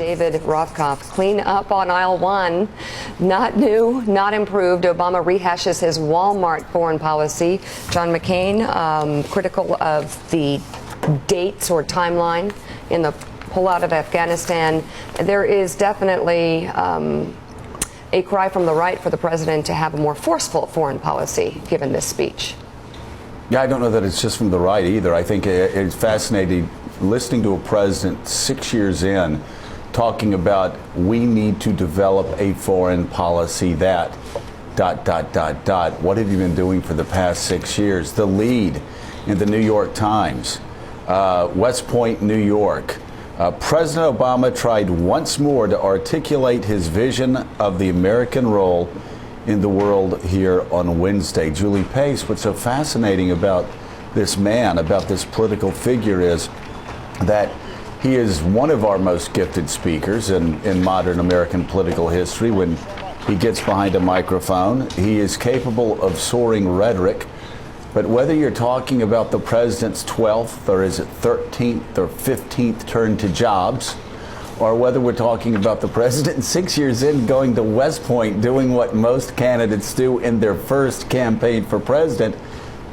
David Rothkopf. Clean up on aisle one. Not new, not improved. Obama rehashes his Walmart foreign policy. John McCain, critical of the dates or timeline in the pullout of Afghanistan. There is definitely a cry from the right for the president to have a more forceful foreign policy, given this speech. Yeah, I don't know that it's just from the right either. I think it's fascinating listening to a president 6 years in talking about we need to develop a foreign policy that ... What have you been doing for the past 6 years? The lead in the New York Times, West Point, New York. President Obama tried once more to articulate his vision of the American role in the world here on Wednesday. Julie Pace, what's so fascinating about this man, about this political figure, is that he is one of our most gifted speakers in modern American political history. When he gets behind a microphone, he is capable of soaring rhetoric. But whether you're talking about the president's 12th or is it 13th or 15th turn to jobs, or whether we're talking about the president 6 years in going to West Point doing what most candidates do in their first campaign for president,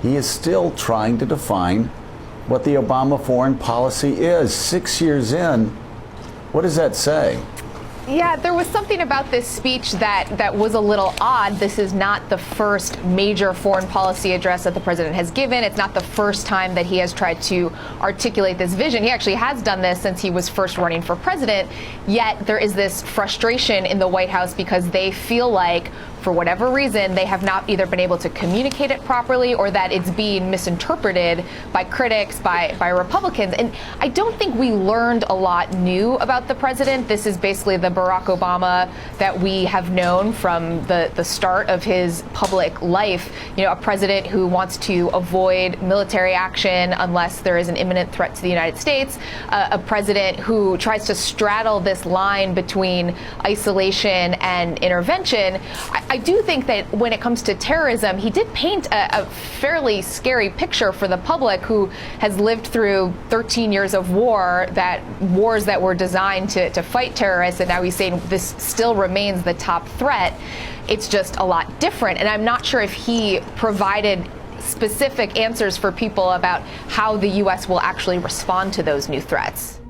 he is still trying to define what the Obama foreign policy is. 6 years in, what does that say? Yeah, there was something about this speech that was a little odd. This is not the first major foreign policy address that the president has given. It's not the first time that he has tried to articulate this vision. He actually has done this since he was first running for president. Yet there is this frustration in the White House because they feel like, for whatever reason, they have not either been able to communicate it properly or that it's being misinterpreted by critics, by Republicans. And I don't think we learned a lot new about the president. This is basically the Barack Obama that we have known from the start of his public life. You know, a president who wants to avoid military action unless there is an imminent threat to the United States, a president who tries to straddle this line between isolation and intervention. I do think that when it comes to terrorism, he did paint a fairly scary picture for the public who has lived through 13 years of wars that were designed to fight terrorists, and now he's saying this still remains the top threat. It's just a lot different, and I'm not sure if he provided specific answers for people about how the U.S. will actually respond to those new threats.